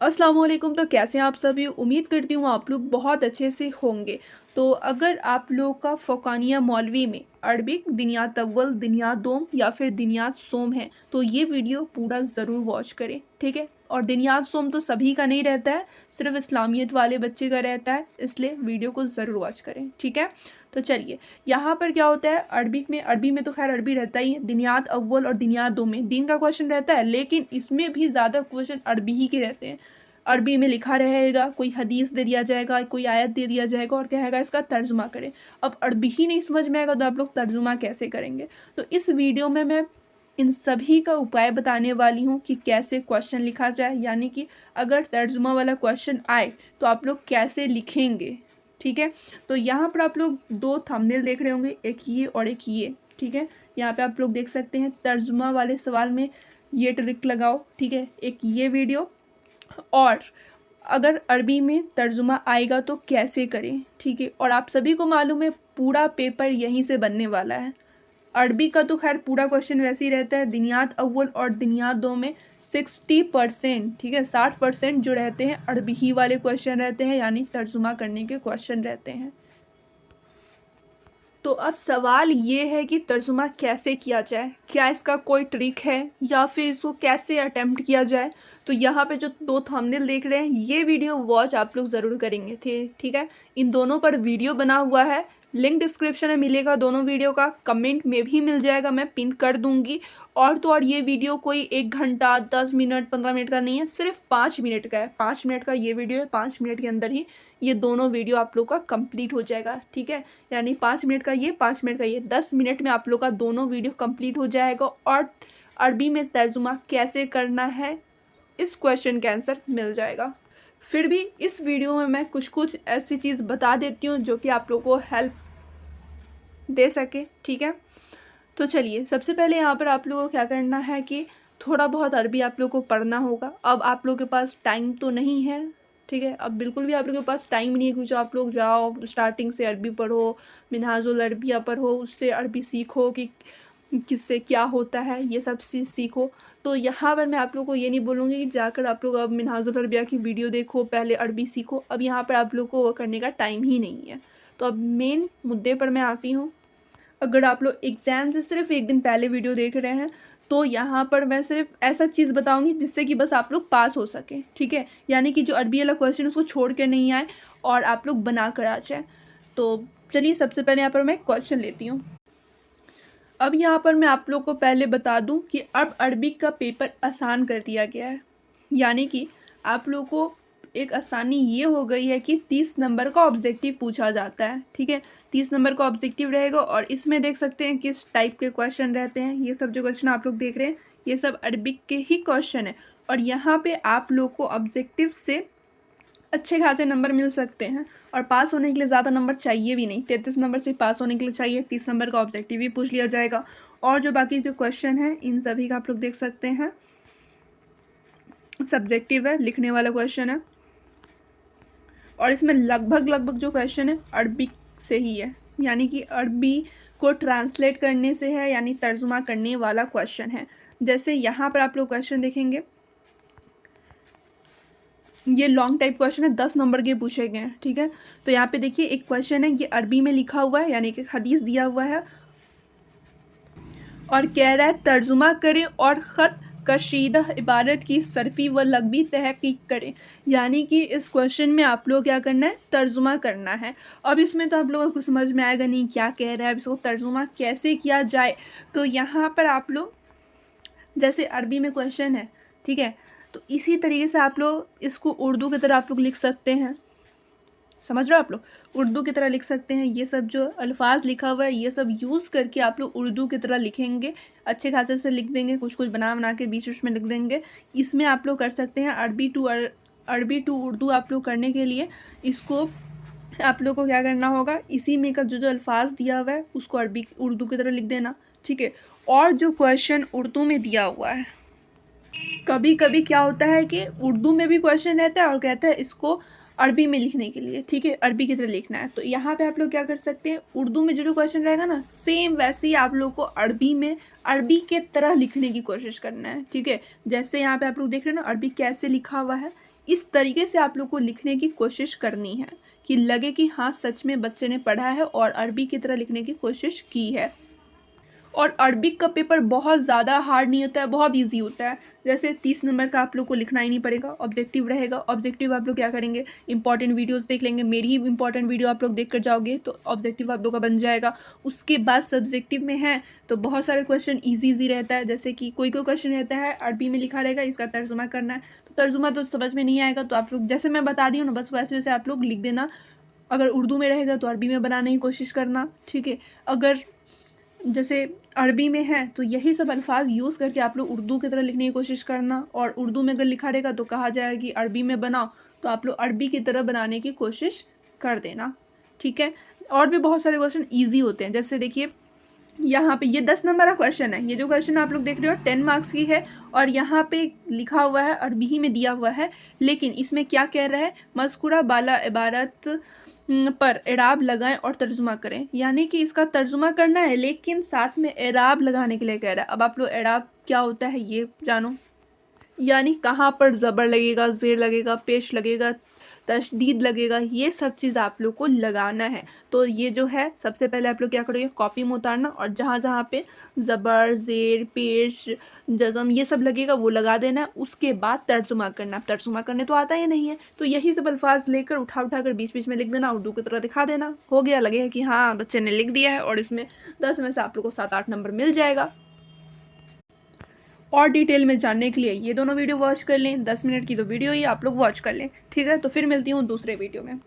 अस्सलाम वालेकुम। तो कैसे हैं आप सभी? उम्मीद करती हूँ आप लोग बहुत अच्छे से होंगे। तो अगर आप लोग का फ़ोकानिया मौलवी में अरबिक दिनियात अव्वल, दिनियात दोम या फिर दिनियात सोम है तो ये वीडियो पूरा ज़रूर वॉच करें, ठीक है? और दिनियात सोम तो सभी का नहीं रहता है, सिर्फ इस्लामियत वाले बच्चे का रहता है, इसलिए वीडियो को ज़रूर वॉच करें, ठीक है? तो चलिए, यहाँ पर क्या होता है अरबी में तो खैर अरबी रहता ही है, दिनियात अव्वल और दिनियात दोम में दीन का क्वेश्चन रहता है, लेकिन इसमें भी ज़्यादा क्वेश्चन अरबी ही के रहते हैं। अरबी में लिखा रहेगा, कोई हदीस दे दिया जाएगा, कोई आयत दे दिया जाएगा और कहेगा इसका तर्जुमा करें। अब अरबी ही नहीं समझ में आएगा तो आप लोग तर्जुमा कैसे करेंगे? तो इस वीडियो में मैं इन सभी का उपाय बताने वाली हूँ कि कैसे क्वेश्चन लिखा जाए, यानी कि अगर तर्जुमा वाला क्वेश्चन आए तो आप लोग कैसे लिखेंगे, ठीक है? तो यहाँ पर आप लोग दो थंबनेल देख रहे होंगे, एक ये और एक ये, ठीक है? यहाँ पे आप लोग देख सकते हैं तर्जुमा वाले सवाल में ये ट्रिक लगाओ, ठीक है? एक ये वीडियो, और अगर अरबी में तर्जुमा आएगा तो कैसे करें, ठीक है? और आप सभी को मालूम है पूरा पेपर यहीं से बनने वाला है। अरबी का तो खैर पूरा क्वेश्चन वैसे ही रहता है, दिनियात अव्वल और दिनियात दो में 60%, ठीक है, 60% जो रहते हैं अरबी ही वाले क्वेश्चन रहते हैं, यानी तर्जुमा करने के क्वेश्चन रहते हैं। तो अब सवाल ये है कि तर्जुमा कैसे किया जाए, क्या इसका कोई ट्रिक है या फिर इसको कैसे अटेम्प्ट किया जाए? तो यहाँ पे जो दो थंबनेल देख रहे हैं ये वीडियो वॉच आप लोग ज़रूर करेंगे, ठीक है? इन दोनों पर वीडियो बना हुआ है, लिंक डिस्क्रिप्शन में मिलेगा दोनों वीडियो का, कमेंट में भी मिल जाएगा, मैं पिन कर दूंगी। और तो और ये वीडियो कोई 1 घंटा 10 मिनट 15 मिनट का नहीं है, सिर्फ 5 मिनट का है। 5 मिनट का ये वीडियो है, 5 मिनट के अंदर ही ये दोनों वीडियो आप लोग का कंप्लीट हो जाएगा, ठीक है? यानी 5 मिनट का ये, 5 मिनट का ये, 10 मिनट में आप लोग का दोनों वीडियो कंप्लीट हो जाएगा। और अरबी में तर्जुमा कैसे करना है इस क्वेश्चन का आंसर मिल जाएगा। फिर भी इस वीडियो में मैं कुछ कुछ ऐसी चीज़ बता देती हूँ जो कि आप लोग को हेल्प दे सके, ठीक है? तो चलिए, सबसे पहले यहाँ पर आप लोगों को क्या करना है कि थोड़ा बहुत अरबी आप लोग को पढ़ना होगा। अब आप लोगों के पास टाइम तो नहीं है, ठीक है? अब बिल्कुल भी आप लोगों के पास टाइम नहीं है कुछ आप लोग जाओ स्टार्टिंग से अरबी पढ़ो, मिनहाजुल अरबिया पढ़ो, उससे अरबी सीखो कि किससे क्या होता है, ये सब चीज़ सीखो। तो यहाँ पर मैं आप लोग को ये नहीं बोलूँगी कि जाकर आप लोग अब मिनहाजुल अरबिया की वीडियो देखो, पहले अरबी सीखो। अब यहाँ पर आप लोग को वो करने का टाइम ही नहीं है। तो अब मेन मुद्दे पर मैं आती हूँ। अगर आप लोग एग्ज़ाम से सिर्फ 1 दिन पहले वीडियो देख रहे हैं तो यहाँ पर मैं सिर्फ ऐसा चीज़ बताऊँगी जिससे कि बस आप लोग पास हो सकें, ठीक है? यानी कि जो अरबी वाला क्वेश्चन उसको छोड़ कर नहीं आए और आप लोग बना कर आ जाए। तो चलिए, सबसे पहले यहाँ पर मैं क्वेश्चन लेती हूँ। अब यहाँ पर मैं आप लोग को पहले बता दूँ कि अब अरबी का पेपर आसान कर दिया गया है, यानी कि आप लोग को एक आसानी ये हो गई है कि 30 नंबर का ऑब्जेक्टिव पूछा जाता है, ठीक है? 30 नंबर का ऑब्जेक्टिव रहेगा और इसमें देख सकते हैं किस टाइप के क्वेश्चन रहते हैं। ये सब जो क्वेश्चन आप लोग देख रहे हैं ये सब अरबिक के ही क्वेश्चन है और यहाँ पे आप लोग को ऑब्जेक्टिव से अच्छे खासे नंबर मिल सकते हैं और पास होने के लिए ज़्यादा नंबर चाहिए भी नहीं। 33 नंबर से पास होने के लिए चाहिए, 30 नंबर का ऑब्जेक्टिव भी पूछ लिया जाएगा। और जो बाकी जो क्वेश्चन हैं इन सभी का आप लोग देख सकते हैं सब्जेक्टिव है, लिखने वाला क्वेश्चन है और इसमें लगभग जो क्वेश्चन है अरबी से ही है, यानी कि अरबी को ट्रांसलेट करने से है, यानी तर्जुमा करने वाला क्वेश्चन है। जैसे यहाँ पर आप लोग क्वेश्चन देखेंगे, ये लॉन्ग टाइप क्वेश्चन है, 10 नंबर के पूछे गए हैं, ठीक है? तो यहाँ पे देखिए एक क्वेश्चन है, ये अरबी में लिखा हुआ है, यानी कि हदीस दिया हुआ है और कह रहा है तर्जुमा करें और ख़त कशीदा इबारत की सरफ़ी व लग़वी तहक़ीक़ करें। यानी कि इस क्वेश्चन में आप लोग क्या करना है, तर्जुमा करना है। अब इसमें तो आप लोगों को समझ में आएगा नहीं क्या कह रहा है, अब इसको तर्जुमा कैसे किया जाए। तो यहाँ पर आप लोग जैसे अरबी में क्वेश्चन है, ठीक है, तो इसी तरीके से आप लोग इसको उर्दू की तरह आप लोग लिख सकते हैं। समझ रहे हो आप लोग, उर्दू की तरह लिख सकते हैं। ये सब जो अल्फाज लिखा हुआ है ये सब यूज़ करके आप लोग उर्दू की तरह लिखेंगे, अच्छे खासे से लिख देंगे, कुछ कुछ बना के बीच बीच में लिख देंगे। इसमें आप लोग कर सकते हैं अरबी टू उर्दू आप लोग करने के लिए इसको आप लोग को क्या करना होगा, इसी में का जो अल्फाज दिया हुआ है उसको अरबी उर्दू की तरह लिख देना, ठीक है? और जो क्वेश्चन उर्दू में दिया हुआ है, कभी कभी क्या होता है कि उर्दू में भी क्वेश्चन रहता है और कहता है इसको अरबी में लिखने के लिए, ठीक है, अरबी की तरह लिखना है। तो यहाँ पे आप लोग क्या कर सकते हैं, उर्दू में जो क्वेश्चन रहेगा ना सेम वैसे ही आप लोग को अरबी में अरबी के तरह लिखने की कोशिश करना है, ठीक है? जैसे यहाँ पे आप लोग देख रहे हैं ना अरबी कैसे लिखा हुआ है, इस तरीके से आप लोग को लिखने की कोशिश करनी है कि लगे कि हाँ सच में बच्चे ने पढ़ा है और अरबी की तरह लिखने की कोशिश की है। और अरबिक का पेपर बहुत ज़्यादा हार्ड नहीं होता है, बहुत इजी होता है। जैसे 30 नंबर का आप लोग को लिखना ही नहीं पड़ेगा, ऑब्जेक्टिव रहेगा। ऑब्जेक्टिव आप लोग क्या करेंगे, इंपॉर्टेंट वीडियोस देख लेंगे, मेरी ही इंपॉर्टेंट वीडियो आप लोग देख कर जाओगे तो ऑब्जेक्टिव आप लोग का बन जाएगा। उसके बाद सब्जेक्टिव में है तो बहुत सारे क्वेश्चन ईजी रहता है। जैसे कि कोई क्वेश्चन रहता है अरबी में लिखा रहेगा, इसका तर्जुमा करना है, तो तर्जुमा तो समझ में नहीं आएगा, तो आप लोग जैसे मैं बता रही हूँ ना बस वैसे वैसे आप लोग लिख देना। अगर उर्दू में रहेगा तो अरबी में बनाने की कोशिश करना, ठीक है। अगर जैसे अरबी में है तो यही सब अल्फाज यूज़ करके आप लोग उर्दू की तरह लिखने की कोशिश करना। और उर्दू में अगर लिखा रहेगा तो कहा जाएगा कि अरबी में बनाओ, तो आप लोग अरबी की तरह बनाने की कोशिश कर देना, ठीक है। और भी बहुत सारे क्वेश्चन ईजी होते हैं। जैसे देखिए यहाँ पे ये 10 नंबर का क्वेश्चन है। ये जो क्वेश्चन आप लोग देख रहे हो 10 मार्क्स की है और यहाँ पे लिखा हुआ है अरबी ही में दिया हुआ है, लेकिन इसमें क्या कह रहा है, मज़कूरा बाला इबारत पर एराब लगाएं और तर्जुमा करें। यानी कि इसका तर्जुमा करना है लेकिन साथ में एराब लगाने के लिए कह रहा है। अब आप लोग एराब क्या होता है ये जानो, यानी कहाँ पर ज़बर लगेगा, ज़ेर लगेगा, पेश लगेगा, तशदीद लगेगा, ये सब चीज़ आप लोग को लगाना है। तो ये जो है सबसे पहले आप लोग क्या करोगे, कॉपी में उतारना और जहाँ जहाँ पे ज़बर, ज़ेर, पेश, जज़म ये सब लगेगा वो लगा देना। उसके बाद तर्जुमा करना। तर्जुमा करने तो आता ही नहीं है, तो यही सब अल्फाज लेकर उठा उठा कर बीच बीच में लिख देना, उर्दू की तरह दिखा देना, हो गया। लगेगा कि हाँ बच्चे ने लिख दिया है और इसमें 10 में से आप लोग को 7-8 नंबर मिल जाएगा। और डिटेल में जानने के लिए ये दोनों वीडियो वॉच कर लें। 10 मिनट की तो वीडियो ही आप लोग वॉच कर लें, ठीक है। तो फिर मिलती हूँ दूसरे वीडियो में।